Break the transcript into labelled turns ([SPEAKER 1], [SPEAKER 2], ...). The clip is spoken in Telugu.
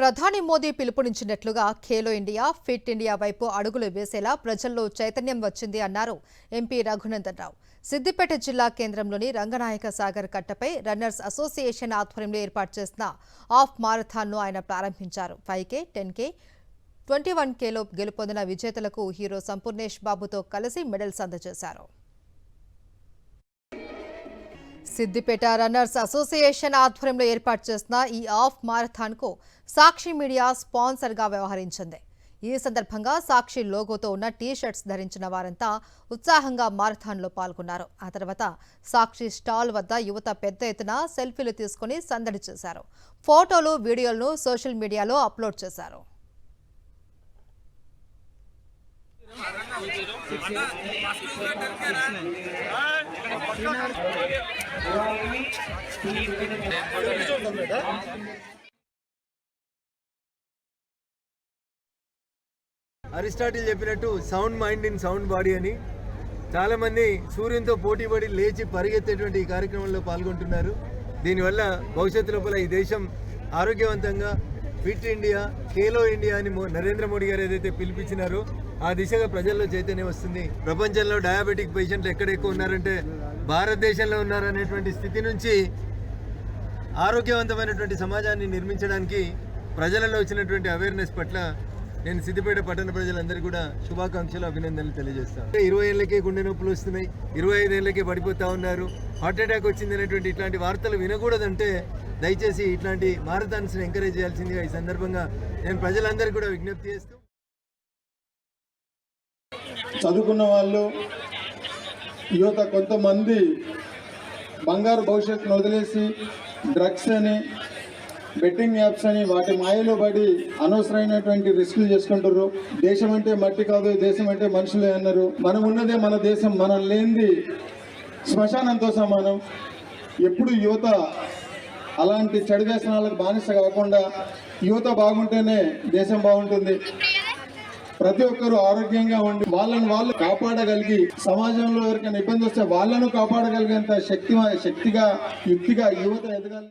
[SPEAKER 1] ప్రధాని మోదీ పిలుపునిచ్చినట్లుగా ఖేలో ఇండియా, ఫిట్ ఇండియా వైపు అడుగులు వేసేలా ప్రజల్లో చైతన్యం వచ్చింది అన్నారు ఎంపీ రఘునందన్ రావు. సిద్దిపేట జిల్లా కేంద్రంలోని రంగనాయక సాగర్ కట్టపై రన్నర్స్ అసోసియేషన్ ఆధ్వర్యంలో ఏర్పాటు చేసిన హాఫ్ మారథాన్ను ఆయన ప్రారంభించారు. 5K, 10K, 21Kలో గెలుపొందిన విజేతలకు హీరో సంపూర్ణేష్ బాబుతో కలిసి మెడల్స్ అందజేశారు. సిద్దిపేట రన్నర్స్ అసోసియేషన్ ఆధ్వర్యంలో ఏర్పాటు చేసిన ఈ హాఫ్ మారథాన్కు సాక్షి మీడియా స్పాన్సర్గా వ్యవహరించింది. ఈ సందర్భంగా సాక్షి లోగోతో ఉన్న టీ-షర్ట్స్ ధరించిన వారంతా ఉత్సాహంగా మారథాన్లో పాల్గొన్నారు. ఆ తర్వాత సాక్షి స్టాల్ వద్ద యువత పెద్ద ఎత్తున సెల్ఫీలు తీసుకుని సందడి చేశారు. ఫోటోలు, వీడియోలను సోషల్ మీడియాలో అప్లోడ్ చేశారు.
[SPEAKER 2] అరిస్టాటిల్ చెప్పినట్టు sound mind in sound body అని చాలామంది సూర్యునితో పోటీపడి లేచి పరిగెత్తేటువంటి ఈ కార్యక్రమంలో పాల్గొంటున్నారు. దీనివల్ల భవిష్యత్తు లోపల ఈ దేశం ఆరోగ్యవంతంగా ఫిట్ ఇండియా, ఖేలో ఇండియా అని నరేంద్ర మోడీ గారు ఏదైతే పిలిపించినారో ఆ దిశగా ప్రజల్లో చైతన్యం వస్తుంది. ప్రపంచంలో డయాబెటిక్ పేషెంట్లు ఎక్కడ ఎక్కువ ఉన్నారంటే భారతదేశంలో ఉన్నారనేటువంటి స్థితి నుంచి ఆరోగ్యవంతమైనటువంటి సమాజాన్ని నిర్మించడానికి ప్రజలలో వచ్చినటువంటి అవేర్నెస్ పట్ల నేను సిద్దిపేట పట్టణ ప్రజలందరికీ కూడా శుభాకాంక్షలు, అభినందనలు తెలియజేస్తాను. 20 ఏళ్ళకే గుండె నొప్పులు వస్తున్నాయి, 25 ఏళ్ళకే పడిపోతూ ఉన్నారు, హార్ట్ అటాక్ వచ్చింది అనేటువంటి ఇట్లాంటి వార్తలు వినకూడదంటే దయచేసి ఇట్లాంటి మారథాన్స్ని ఎంకరేజ్ చేయాల్సిందిగా ఈ సందర్భంగా నేను ప్రజలందరికీ కూడా విజ్ఞప్తి చేస్తూ,
[SPEAKER 3] చదువుకున్న వాళ్ళు యువత కొంతమంది బంగారు భవిష్యత్తును వదిలేసి డ్రగ్స్ అని, బెట్టింగ్ యాప్స్ అని వాటి మాయలో పడి అనవసరమైనటువంటి రిస్కులు చేసుకుంటారు. దేశం అంటే మట్టి కాదు, దేశం అంటే మనుషులే అన్నారు. మనం ఉన్నదే మన దేశం, మనం లేనిది శ్మశానంతో సమానం. ఎప్పుడు యువత అలాంటి చెడు వ్యసనాలకు బానిస కాకుండా యువత బాగుంటేనే దేశం బాగుంటుంది. ప్రతి ఒక్కరూ ఆరోగ్యంగా ఉండి వాళ్ళని వాళ్ళు కాపాడగలిగి సమాజంలో ఎవరికైనా ఇబ్బంది వస్తే వాళ్ళను కాపాడగలిగేంత శక్తిగా యుక్తిగా యువత ఎదగాలి.